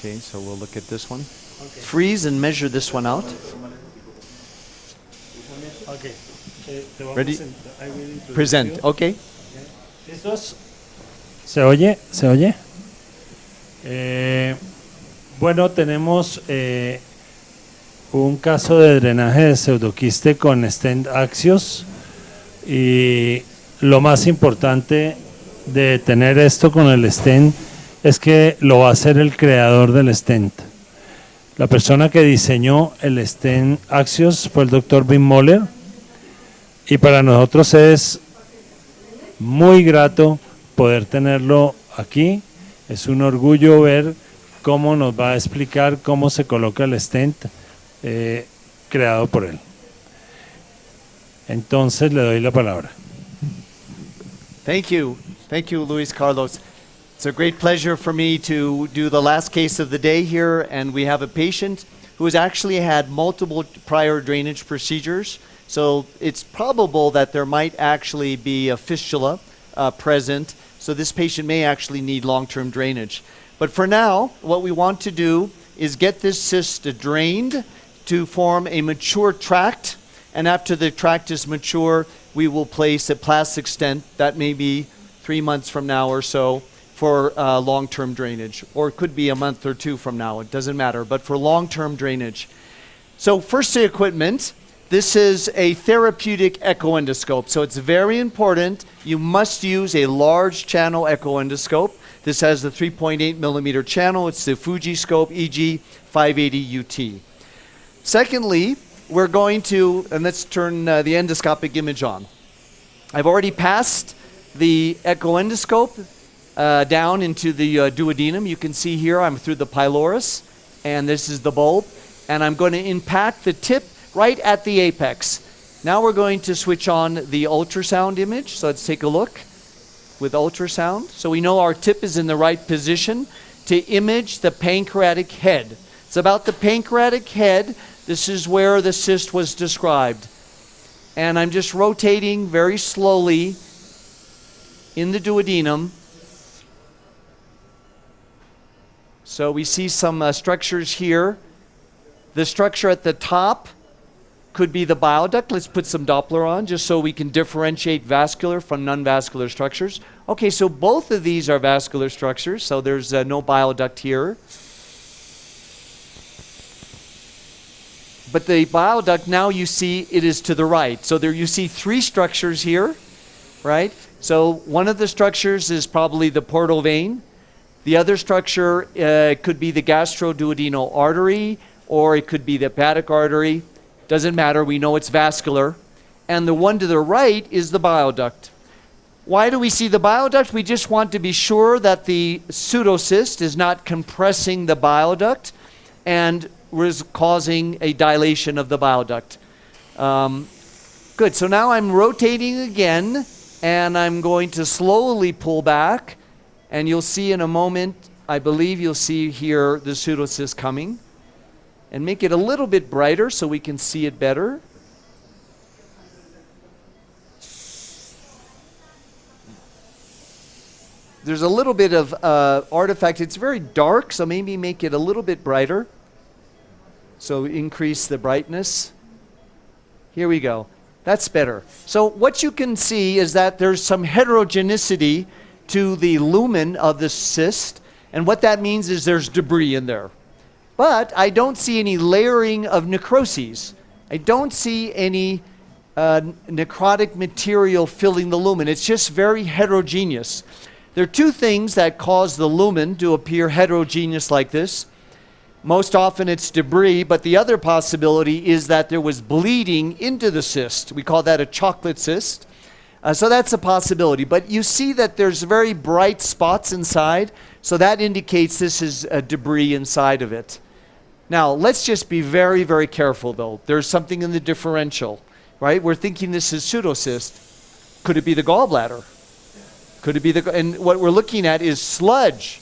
Okay, so we'll look at this one. Okay. Freeze and measure this one out. Okay. Ready? Present. Okay. ¿Listos? ¿Se oye? ¿Se oye? Bueno, tenemos un caso de drenaje de pseudoquiste con stent AXIOS, y lo más importante de tener esto con el stent es que lo va a hacer el creador del stent. La persona que diseñó el stent AXIOS fue el doctor Binmoeller, y para nosotros es muy grato poder tenerlo aquí. Es un orgullo ver cómo nos va a explicar cómo se coloca el stent creado por él. Entonces le doy la palabra. Thank you, Luis Carlos. It's a great pleasure for me to do the last case of the day here, and we have a patient who has actually had multiple prior drainage procedures, so it's probable that there might actually be a fistula present, so this patient may actually need long-term drainage. But for now, what we want to do is get this cyst drained to form a mature tract, and after the tract is mature, we will place a plastic stent that may be 3 months from now or so for long-term drainage, or it could be a month or two from now, it doesn't matter, but for long-term drainage. So first, the equipment. This is a therapeutic echo endoscope, so it's very important. You must use a large channel echo endoscope. This has the 3.8 millimeter channel. It's the Fuji scope EG 580 UT. Secondly, we're going to, and let's turn the endoscopic image on. I've already passed the echo endoscope down into the duodenum. You can see here I'm through the pylorus, and this is the bulb, and I'm going to impact the tip right at the apex. Now we're going to switch on the ultrasound image, so let's take a look with ultrasound. So we know our tip is in the right position to image the pancreatic head. It's about the pancreatic head. This is where the cyst was described. And I'm just rotating very slowly in the duodenum. So we see some structures here. The structure at the top could be the bile duct. Let's put some Doppler on just so we can differentiate vascular from non-vascular structures. Okay, so both of these are vascular structures, so there's no bile duct here. But the bile duct, now you see it is to the right. So there you see 3 structures here, right? So one of the structures is probably the portal vein. The other structure could be the gastroduodenal artery, or it could be the hepatic artery. Doesn't matter, we know it's vascular. And the one to the right is the bile duct. Why do we see the bile duct? We just want to be sure that the pseudocyst is not compressing the bile duct and was causing a dilation of the bile duct. Good, so now I'm rotating again, and I'm going to slowly pull back, and you'll see in a moment, I believe you'll see here the pseudocyst coming. And make it a little bit brighter so we can see it better. There's a little bit of artifact. It's very dark, so maybe make it a little bit brighter. So increase the brightness. Here we go. That's better. So what you can see is that there's some heterogeneity to the lumen of the cyst, and what that means is there's debris in there. But I don't see any layering of necroses. I don't see any necrotic material filling the lumen. It's just very heterogeneous. There are 2 things that cause the lumen to appear heterogeneous like this. Most often it's debris, but the other possibility is that there was bleeding into the cyst. We call that a chocolate cyst. So that's a possibility. But you see that there's very bright spots inside, so that indicates this is debris inside of it. Now, let's just be very, very careful, though. There's something in the differential, right? We're thinking this is pseudocyst. Could it be the gallbladder? Could it be and what we're looking at is sludge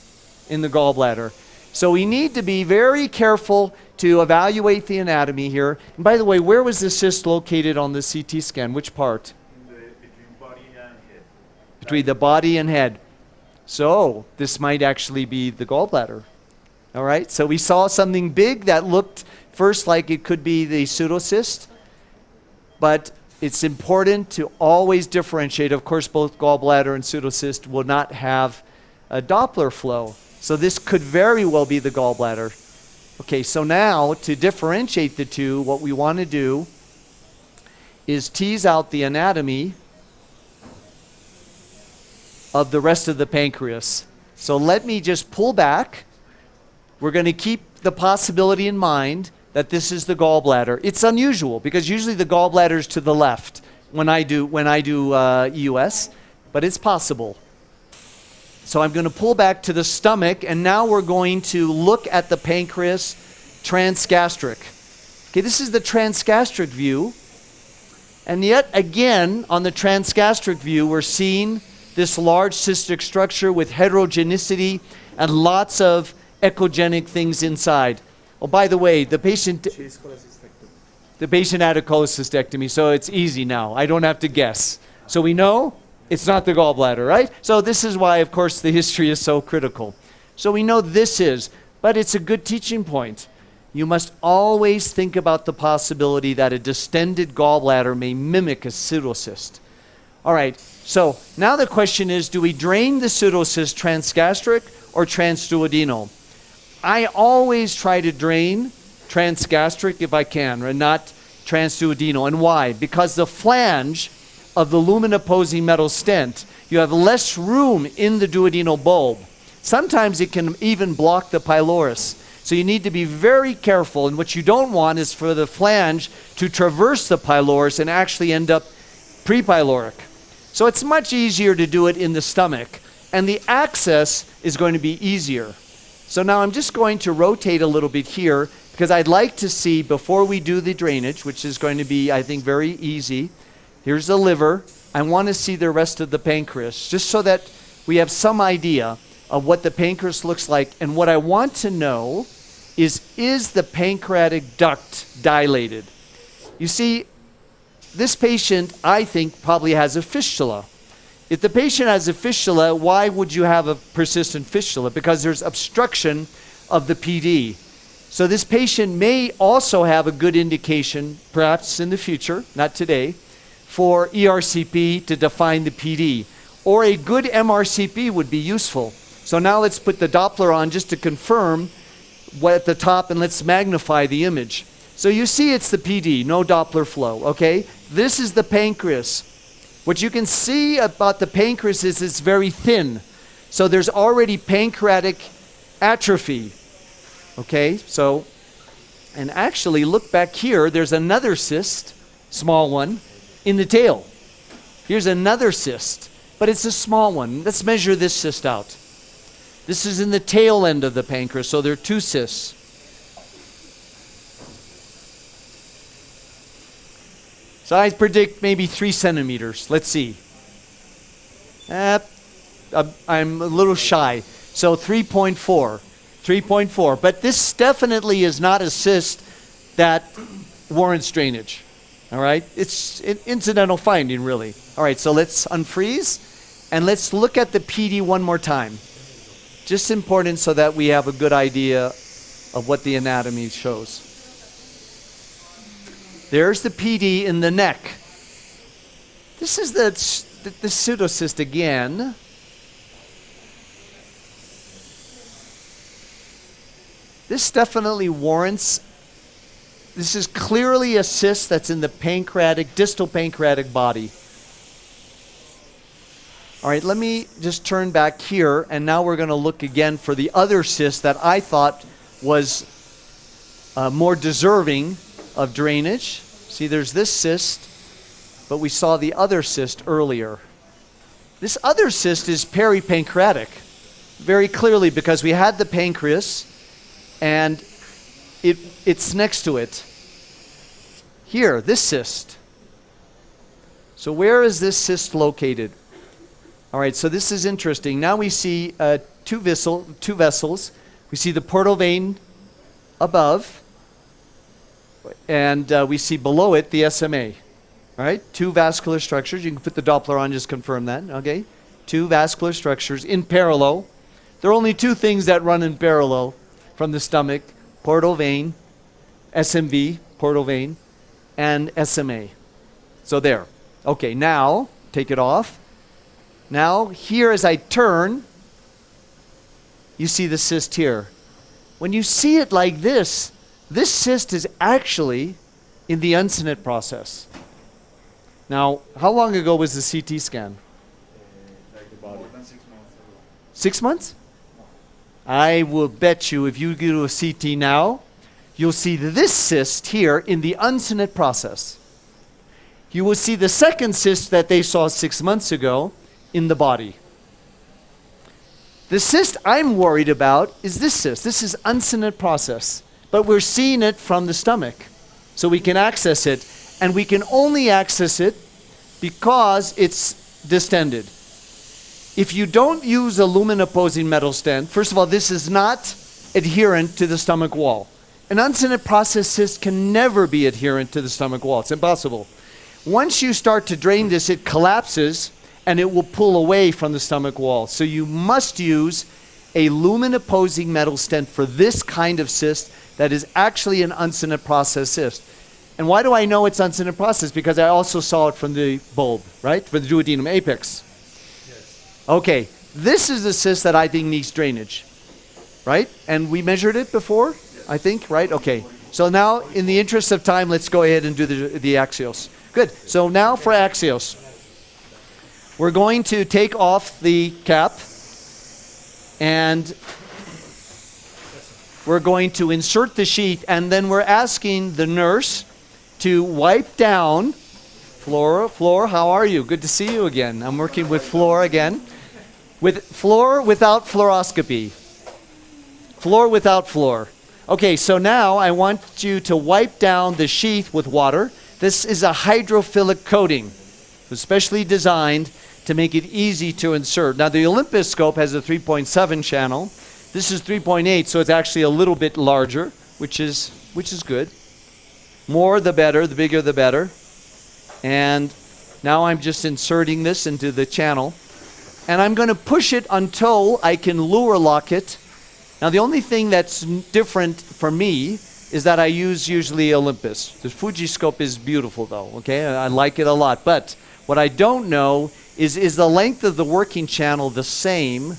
in the gallbladder. So we need to be very careful to evaluate the anatomy here. And by the way, where was the cyst located on the CT scan? Which part? Between body and head. Between the body and head. So this might actually be the gallbladder. All right, so we saw something big that looked first like it could be the pseudocyst, but it's important to always differentiate. Of course, both gallbladder and pseudocyst will not have a Doppler flow. So this could very well be the gallbladder. Okay, so now to differentiate the two, what we want to do is tease out the anatomy of the rest of the pancreas. So let me just pull back. We're going to keep the possibility in mind that this is the gallbladder. It's unusual because usually the gallbladder is to the left when I do EUS, but it's possible. So I'm going to pull back to the stomach, and now we're going to look at the pancreas transgastric. Okay, this is the transgastric view. And yet again, on the transgastric view, we're seeing this large cystic structure with heterogeneity and lots of echogenic things inside. Oh, by the way, the patient had a cholecystectomy, so it's easy now. I don't have to guess. So we know it's not the gallbladder, right? So this is why, of course, the history is so critical. So we know this is, but it's a good teaching point. You must always think about the possibility that a distended gallbladder may mimic a pseudocyst. All right, so now the question is, do we drain the pseudocyst transgastric or transduodenal? I always try to drain transgastric if I can, and not transduodenal. And why? Because the flange of the lumen-apposing metal stent, you have less room in the duodenal bulb. Sometimes it can even block the pylorus. So you need to be very careful, and what you don't want is for the flange to traverse the pylorus and actually end up prepyloric. So it's much easier to do it in the stomach, and the access is going to be easier. So now I'm just going to rotate a little bit here because I'd like to see, before we do the drainage, which is going to be, I think, very easy. Here's the liver. I want to see the rest of the pancreas, just so that we have some idea of what the pancreas looks like. And what I want to know is the pancreatic duct dilated? You see, this patient, I think, probably has a fistula. If the patient has a fistula, why would you have a persistent fistula? Because there's obstruction of the PD. So this patient may also have a good indication, perhaps in the future, not today, for ERCP to define the PD. Or a good MRCP would be useful. So now let's put the Doppler on just to confirm what at the top, and let's magnify the image. So you see it's the PD, no Doppler flow, okay? This is the pancreas. What you can see about the pancreas is it's very thin. So there's already pancreatic atrophy, okay? So, and actually look back here, there's another cyst, small one, in the tail. Here's another cyst, but it's a small one. Let's measure this cyst out. This is in the tail end of the pancreas, so there are two cysts. So I predict maybe 3 centimeters. Let's see. I'm a little shy. So 3.4. 3.4. But this definitely is not a cyst that warrants drainage. All right? It's an incidental finding, really. All right, so let's unfreeze, and let's look at the PD one more time. Just important so that we have a good idea of what the anatomy shows. There's the PD in the neck. This is the pseudocyst again. This definitely warrants, this is clearly a cyst that's in the pancreatic, distal pancreatic body. All right, let me just turn back here, and now we're going to look again for the other cyst that I thought was more deserving of drainage. See, there's this cyst, but we saw the other cyst earlier. This other cyst is peripancreatic, very clearly, because we had the pancreas, and it's next to it. Here, this cyst. So where is this cyst located? All right, so this is interesting. Now we see two vessels. We see the portal vein above, and we see below it the SMA. All right, 2 vascular structures. You can put the Doppler on, just confirm that, okay? 2 vascular structures in parallel. There are only 2 things that run in parallel, from the stomach, portal vein, SMV, portal vein, and SMA. So there. Okay, now, take it off. Now, here as I turn, you see the cyst here. When you see it like this cyst is actually in the uncinate process. Now, how long ago was the CT scan? More than 6 months ago. 6 months? I will bet you if you do a CT now, you'll see this cyst here in the uncinate process. You will see the second cyst that they saw 6 months ago in the body. The cyst I'm worried about is this cyst. This is uncinate process, but we're seeing it from the stomach. So we can access it, and we can only access it because it's distended. If you don't use a lumen-apposing metal stent, first of all, this is not adherent to the stomach wall. An uncinate process cyst can never be adherent to the stomach wall. It's impossible. Once you start to drain this, it collapses and it will pull away from the stomach wall. So you must use a lumen-apposing metal stent for this kind of cyst that is actually an uncinate process cyst. And why do I know it's uncinate process? Because I also saw it from the bulb, right? For the duodenum apex. Yes. Okay, this is the cyst that I think needs drainage, right? And we measured it before, yes. I think, right? Okay. So now, in the interest of time, let's go ahead and do the AXIOS. Good. So now for AXIOS. We're going to take off the cap and we're going to insert the sheath, and then we're asking the nurse to wipe down. Flora, how are you? Good to see you again. I'm working with Flora again. With floor without fluoroscopy. Floor without floor. Okay, so now I want you to wipe down the sheath with water. This is a hydrophilic coating, especially designed to make it easy to insert. Now the Olympus scope has a 3.7 channel. This is 3.8, so it's actually a little bit larger, which is good. More the better, the bigger the better. And now I'm just inserting this into the channel. And I'm going to push it until I can lure lock it. Now the only thing that's different for me is that I use usually Olympus. The Fuji scope is beautiful though, okay? I like it a lot. But what I don't know is the length of the working channel the same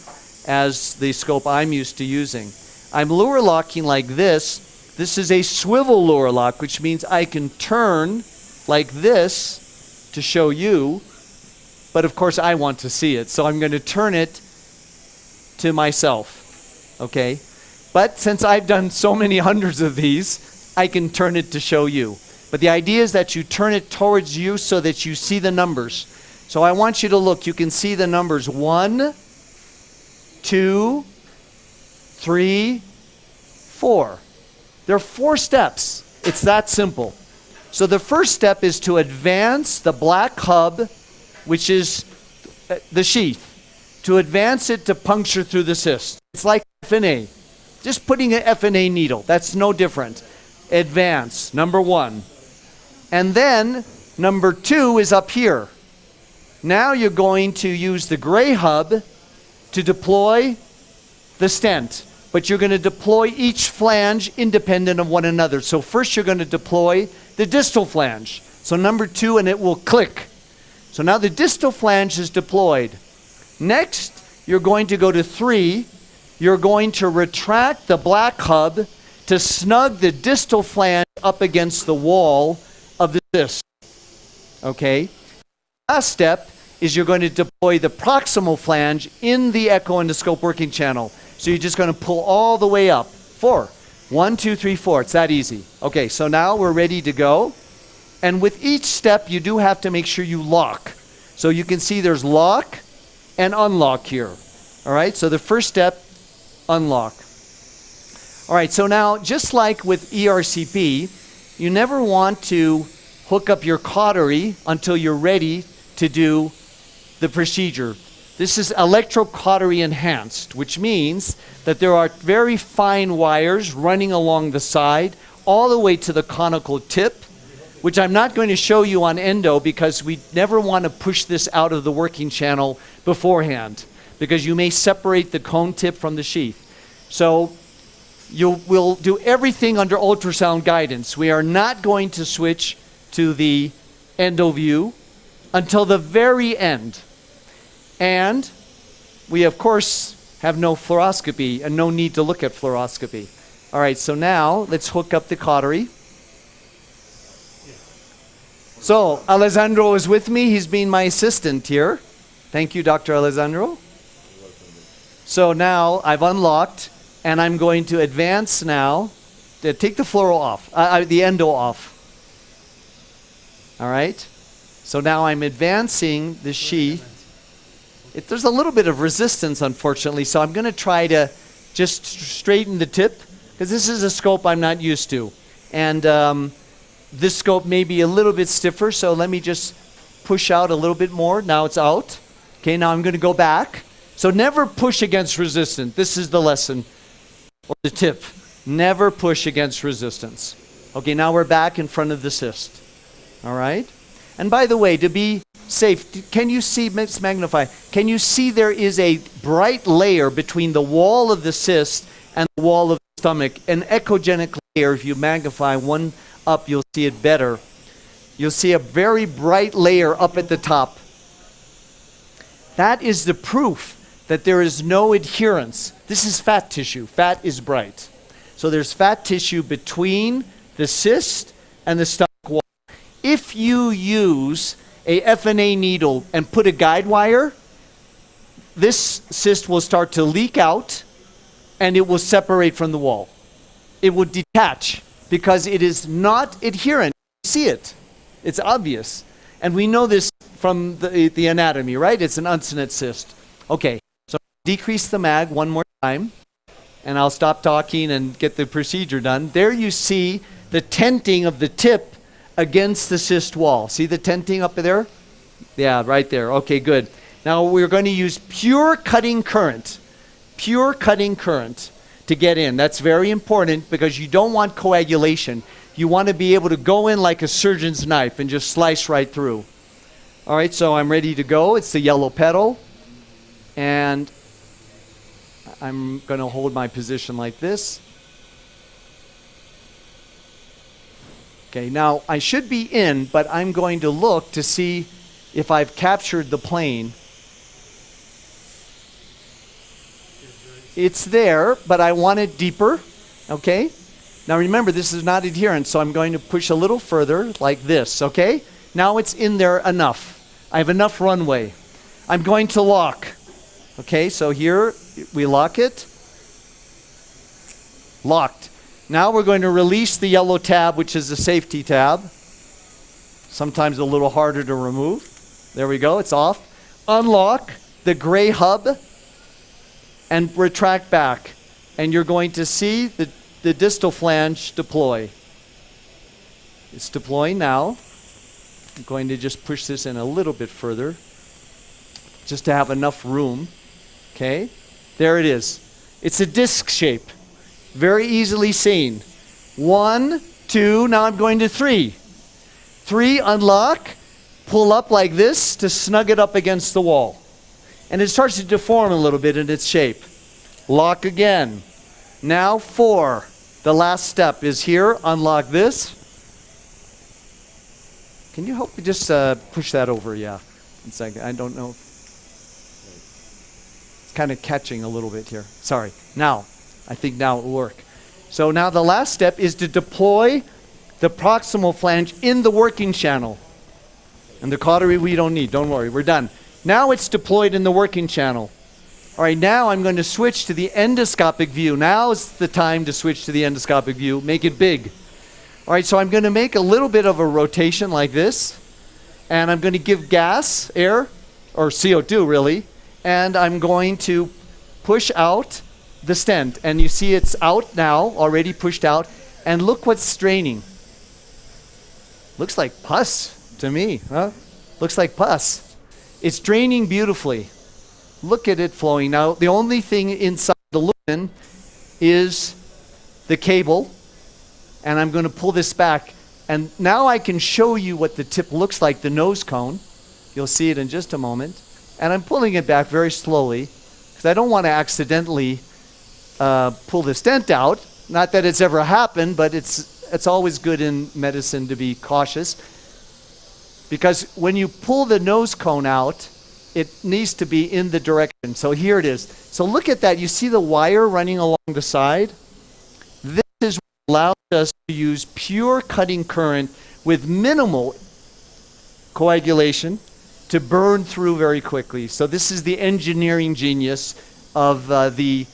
as the scope I'm used to using. I'm lure locking like this. This is a swivel lure lock, which means I can turn like this to show you, but of course I want to see it. So I'm going to turn it to myself, okay? But since I've done so many hundreds of these, I can turn it to show you. But the idea is that you turn it towards you so that you see the numbers. So I want you to look. You can see the numbers 1, 2, 3, 4. There are 4 steps. It's that simple. So the first step is to advance the black hub, which is the sheath, to advance it to puncture through the cyst. It's like FNA. Just putting an FNA needle. That's no different. Advance, number 1. And then number 2 is up here. Now you're going to use the gray hub to deploy the stent, but you're going to deploy each flange independent of one another. So first you're going to deploy the distal flange. So number 2, and it will click. So now the distal flange is deployed. Next, you're going to go to 3. You're going to retract the black hub to snug the distal flange up against the wall of the cyst. Okay? Last step is you're going to deploy the proximal flange in the echo endoscope working channel. So you're just going to pull all the way up. 4. 1, 2, 3, 4. It's that easy. Okay, so now we're ready to go. And with each step, you do have to make sure you lock. So you can see there's lock and unlock here. All right, so the first step, unlock. All right, so now just like with ERCP, you never want to hook up your cautery until you're ready to do the procedure. This is electrocautery enhanced, which means that there are very fine wires running along the side all the way to the conical tip, which I'm not going to show you on endo because we never want to push this out of the working channel beforehand because you may separate the cone tip from the sheath. So we'll do everything under ultrasound guidance. We are not going to switch to the endo view until the very end. And we, of course, have no fluoroscopy and no need to look at fluoroscopy. All right, so now let's hook up the cautery. So Alessandro is with me. He's been my assistant here. Thank you, Dr. Alessandro. So now I've unlocked, and I'm going to advance now. Take the fluoro off, the endo off. All right. So now I'm advancing the sheath. There's a little bit of resistance, unfortunately, so I'm going to try to just straighten the tip, because this is a scope I'm not used to. And this scope may be a little bit stiffer, so let me just push out a little bit more. Now it's out. Okay, now I'm going to go back. So never push against resistance. This is the lesson, or the tip. Never push against resistance. Okay, now we're back in front of the cyst. All right? And by the way, to be safe, can you see, let's magnify, can you see there is a bright layer between the wall of the cyst and the wall of the stomach, an echogenic layer? If you magnify one up, you'll see it better. You'll see a very bright layer up at the top. That is the proof that there is no adherence. This is fat tissue. Fat is bright. So there's fat tissue between the cyst and the stomach wall. If you use a FNA needle and put a guide wire, this cyst will start to leak out and it will separate from the wall. It will detach because it is not adherent. You see it. It's obvious. And we know this from the anatomy, right? It's an uncinate cyst. Okay, so decrease the mag one more time, and I'll stop talking and get the procedure done. There you see the tenting of the tip against the cyst wall. See the tenting up there? Yeah, right there. Okay, good. Now we're going to use pure cutting current to get in. That's very important because you don't want coagulation. You want to be able to go in like a surgeon's knife and just slice right through. All right, so I'm ready to go. It's the yellow pedal. And I'm going to hold my position like this. Okay, now I should be in, but I'm going to look to see if I've captured the plane. It's there, but I want it deeper. Okay? Now remember, this is not adherent, so I'm going to push a little further like this, okay? Now it's in there enough. I have enough runway. I'm going to lock. Okay, so here we lock it. Locked. Now we're going to release the yellow tab, which is the safety tab. Sometimes a little harder to remove. There we go, it's off. Unlock the gray hub and retract back. And you're going to see the distal flange deploy. It's deploying now. I'm going to just push this in a little bit further just to have enough room. Okay, there it is. It's a disc shape, very easily seen. 1, 2, now I'm going to 3. 3, unlock, pull up like this to snug it up against the wall. And it starts to deform a little bit in its shape. Lock again. Now 4. The last step is here. Unlock this. Can you help me just push that over? Yeah. One second. I don't know. It's kind of catching a little bit here. Sorry. Now. I think now it will work. So now the last step is to deploy the proximal flange in the working channel. And the cautery we don't need. Don't worry. We're done. Now it's deployed in the working channel. All right, now I'm going to switch to the endoscopic view. Now is the time to switch to the endoscopic view. Make it big. All right, so I'm going to make a little bit of a rotation like this. And I'm going to give gas, air, or CO2 really. And I'm going to push out the stent. And you see it's out now, already pushed out. And look what's straining. Looks like pus to me, huh? Looks like pus. It's draining beautifully. Look at it flowing. Now, the only thing inside the lumen is the cable. And I'm going to pull this back. And now I can show you what the tip looks like, the nose cone. You'll see it in just a moment. And I'm pulling it back very slowly because I don't want to accidentally pull the stent out. Not that it's ever happened, but it's always good in medicine to be cautious. Because when you pull the nose cone out, it needs to be in the direction. So here it is. So look at that. You see the wire running along the side? This is what allows us to use pure cutting current with minimal coagulation to burn through very quickly. So this is the engineering genius of the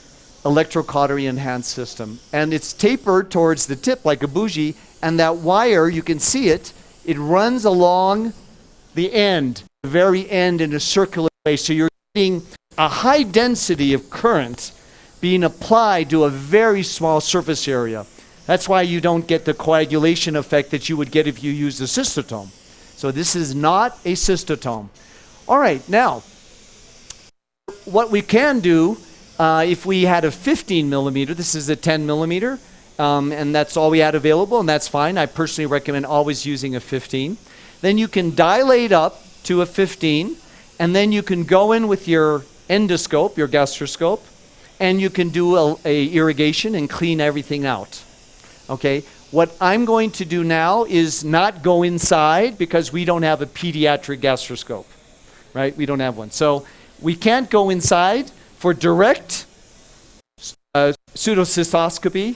electrocautery enhanced system. And it's tapered towards the tip like a bougie, and that wire, you can see it, it runs along the end, the very end in a circular way. So you're getting a high density of current being applied to a very small surface area. That's why you don't get the coagulation effect that you would get if you use a cystotome. So this is not a cystotome. All right, now, what we can do, if we had a 15 millimeter, this is a 10 millimeter, and that's all we had available, and that's fine. I personally recommend always using a 15. Then you can dilate up to a 15, and then you can go in with your endoscope, your gastroscope, and you can do a irrigation and clean everything out. Okay? What I'm going to do now is not go inside because we don't have a pediatric gastroscope, right? We don't have one. So we can't go inside for direct pseudocystoscopy,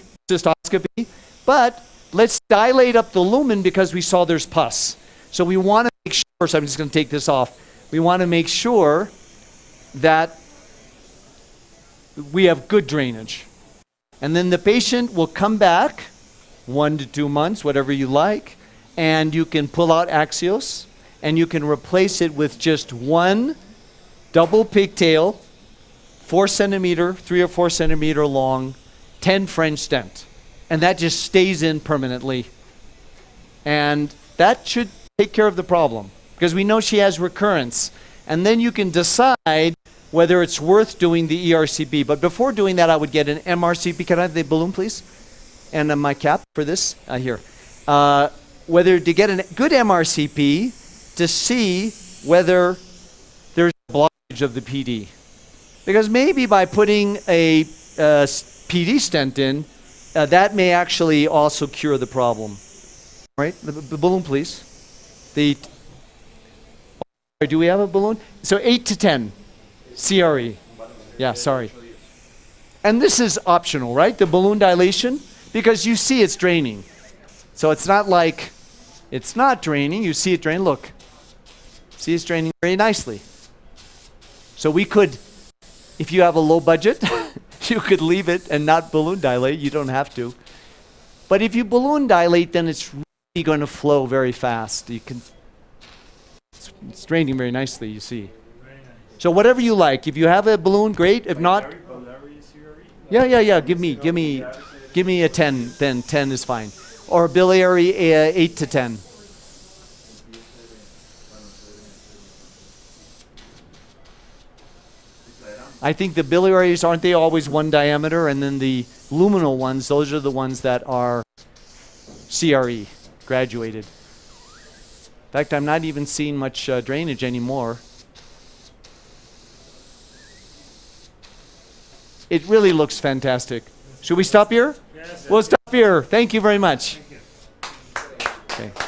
but let's dilate up the lumen because we saw there's pus. So we want to make sure, so I'm just going to take this off. We want to make sure that we have good drainage. And then the patient will come back 1 to 2 months, whatever you like, and you can pull out AXIOS and you can replace it with just one double pigtail, 4 centimeter, 3 or 4 centimeter long, 10 French stent. And that just stays in permanently. And that should take care of the problem because we know she has recurrence. And then you can decide whether it's worth doing the ERCP. But before doing that, I would get an MRCP. Can I have the balloon, please? And my cap for this, here. Whether to get a good MRCP to see whether there's a blockage of the PD. Because maybe by putting a PD stent in, that may actually also cure the problem. Right? The balloon, please. Do we have a balloon? So 8 to 10 CRE. Yeah, sorry. And this is optional, right? The balloon dilation, because you see it's draining. So it's not like it's not draining. You see it drain. Look. See it's draining very nicely. So we could, if you have a low budget, you could leave it and not balloon dilate. You don't have to. But if you balloon dilate, then it's really going to flow very fast. You can. It's draining very nicely, you see. So whatever you like. If you have a balloon, great. If not, yeah. Give me a 10. Then 10 is fine. Or biliary 8 to 10. I think the biliaries, aren't they always one diameter? And then the luminal ones, those are the ones that are CRE, graduated. In fact, I'm not even seeing much drainage anymore. It really looks fantastic. Should we stop here? Yes, we'll stop here. Thank you very much. Thank you. Okay.